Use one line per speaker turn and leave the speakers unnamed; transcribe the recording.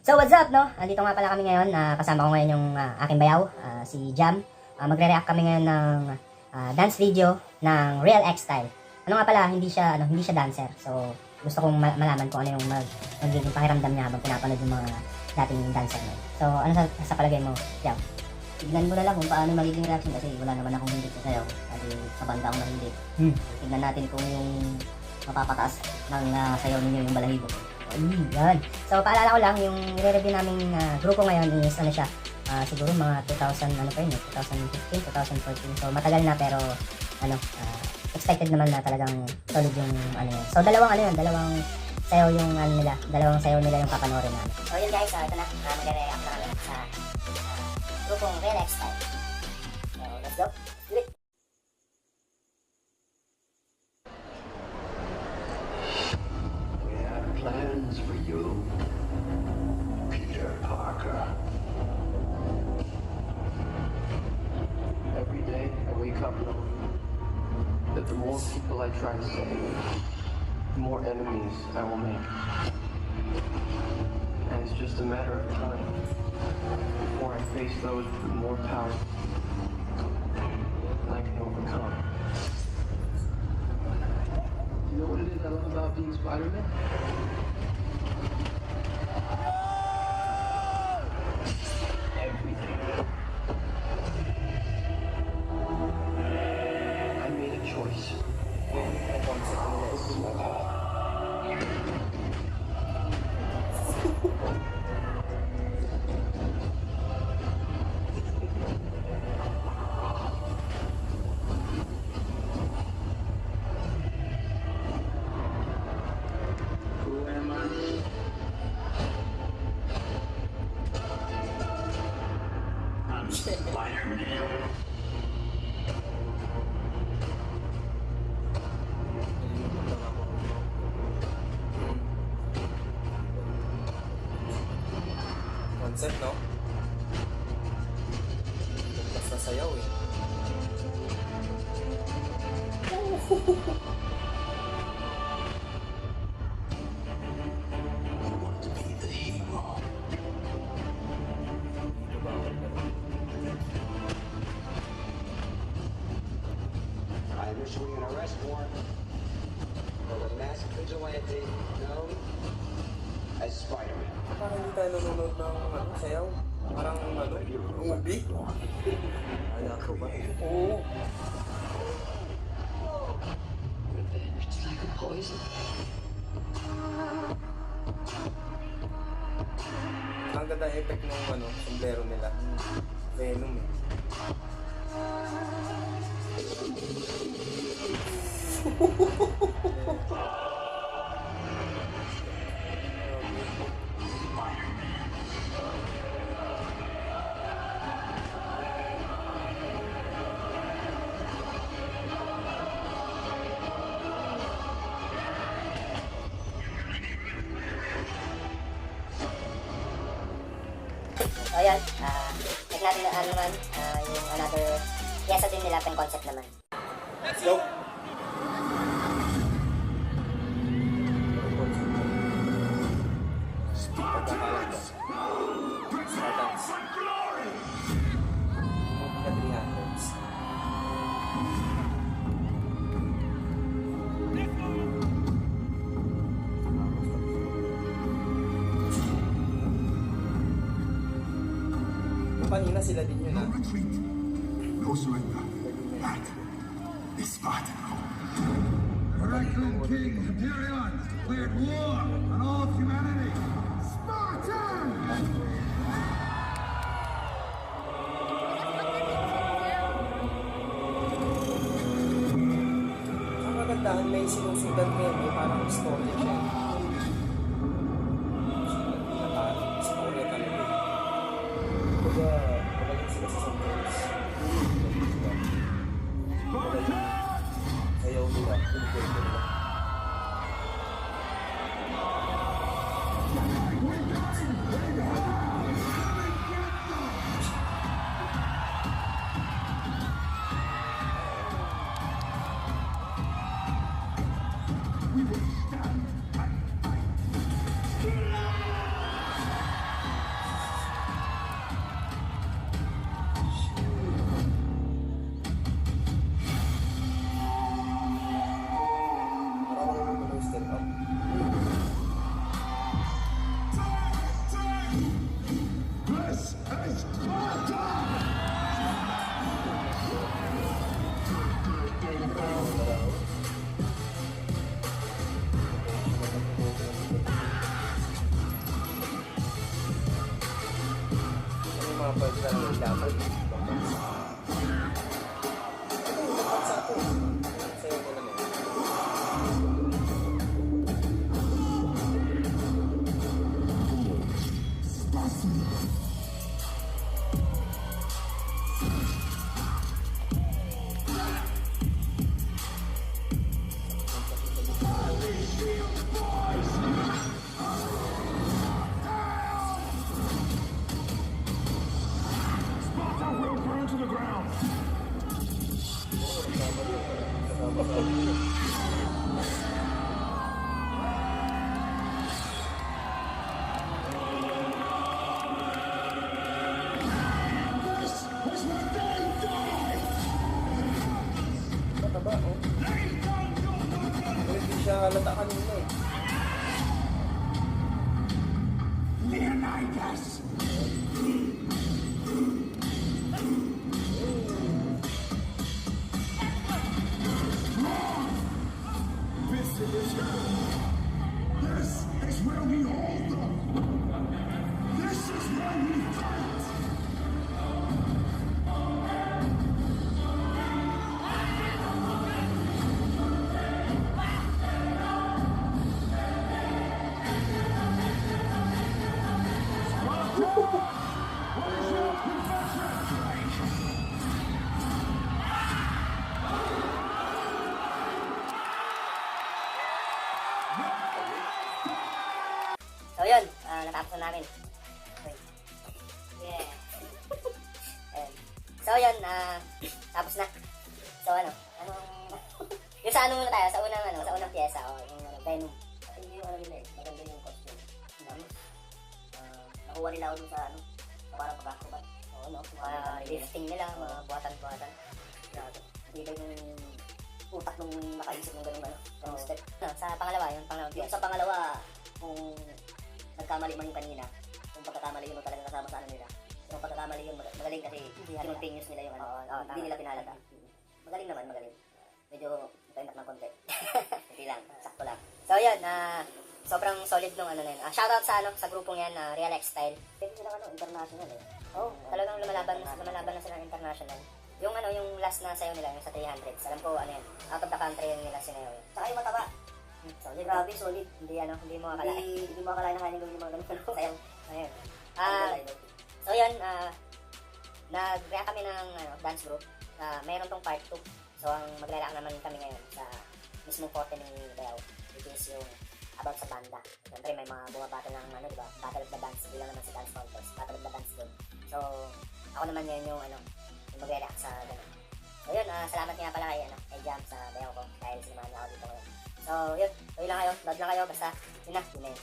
So what's up, no? Andito nga pala kami ngayon. Kasama ko ngayon yung aking bayaw, si Jam. Magre-react kami ngayon ng dance video ng Real X Style. Ano nga pala, hindi siya dancer. So gusto kong malaman kung ano yung magiging pakiramdam niya habang pinapanood yung mga dating dancer niya. So ano sa palagay mo, Jam? Tignan mo na lang kung paano magiging reaction kasi wala naman akong hindi sa sayaw. Kasi sa banda ako hindi. Tignan natin kung yung mapapataas ng sayaw ninyo yung balahibo. Yan. So, paalala ko lang, yung i-review naming grupo ngayon is, ano siya, siguro mga 2000, ano pa yun, 2015, 2014. So, matagal na pero, expected naman na talagang solid yung, So, dalawang sayaw yung, dalawang sayaw nila yung papanoorin namin. So, yun guys, ito na, magre-react na kami sa grupong Real X Style. So, let's go. Do it.
Plans for you, Peter Parker.
Every day I wake up knowing that the more people I try to save, the more enemies I will make. And it's just a matter of time before I face those with more power than I can overcome. You know what it is I love about being Spider-Man? Everything. I made a choice. Who am I?
I'm Spider-Man.
Concept, no? Basta sayaw eh.
I want to be the hero.
I'm issuing an arrest warrant for the masked vigilante known as Spider-Man.
Parang hindi tayo nanonood ng sayaw. Parang movie. Kaya ko ba? Oo.
It's like a poison.
Ang ganda effect ng sombrero nila. Venom eh.
So, ayan. Check natin na naman yung another pyesa din nila pang concept naman.
Let's go! Spartans! Spartans! Patriots. Kanina sila din yun,
No retreat, no surrender. That is Sparta. The Raccoon King Imperion declared war on all of humanity. Spartan!
ang kagandahan may sinusundan ngayon, may parang story siya. Story talaga. Kumbaga, magaling sila sa songs. Ayaw nila, pinipwede nila.
We will stand
mga pwede na lang dapat. Dapat sa ito. Sayo ko lang eh.
Sparta will burn to the ground. This is what they die.
Mataba, oh. Pero hindi siya halata kanina eh.
Leonidas. This is where we hold them. This is where we fight.
So yun, natapos na namin. Okay. Yeah. Ayan. So yun, tapos na. So anong yung sa ano muna tayo, sa unang pyesa, yung Venom.
Hindi yung ano nila eh, maganda yung costume. Nakuha nila ako dun sa ano, sa parang pag-acrobat.
Oo, no? Mga lifting nila, mga buhatan-buhatan.
Grabe. Hindi ba yung utak nung nakaisip ng ganun ano, ganung step.
Sa pangalawa, yung pangalawang
Yung
pyesa.
sa pangalawa, kung nagkamali man yung kanina, kung pagkakamali yun talaga kasama sa ano nila. Yung pagkakamali yun, magaling kasi simultaneous nila yung ano,
Oo,
hindi
tama.
nila pinalata. Magaling naman, magaling. Medyo nagkaintak ng konti. Hindi lang, sakto lang.
So yun, sobrang solid nung ano na yun. Shoutout sa sa grupong yan, Real X Style.
Pwede sila ano, international eh.
Oh, talagang lumalaban na sila ng international. Yung yung last na sayo nila, yung sa 300s. Alam ko ano yan, out of the country yung nila sinayo yun.
Tsaka yung mataba.
Solid.
Grabe, solid.
Hindi mo akalain.
Hindi mo akalain na kaya gawin yung mga ganun.
Sayang. Ayun.
Idol.
So yun, nag-react kami ng dance group. Meron tong part 2. So ang magre-react naman kami ngayon sa mismong forte ni Beo, which is yung about sa banda. Siyempre may mga bumabattle ng di ba? Battle of the Bands, hindi lang naman sa dance contest, Battle of the Bands doon. So ako naman ngayon yung yung magre-react sa ganun. So yun, salamat nga pala kay Jam sa Beo ko dahil sinamahan niya ako dito ngayon. So yun, tuloy lang kayo, load lang kayo, basta yun na, yun na yun.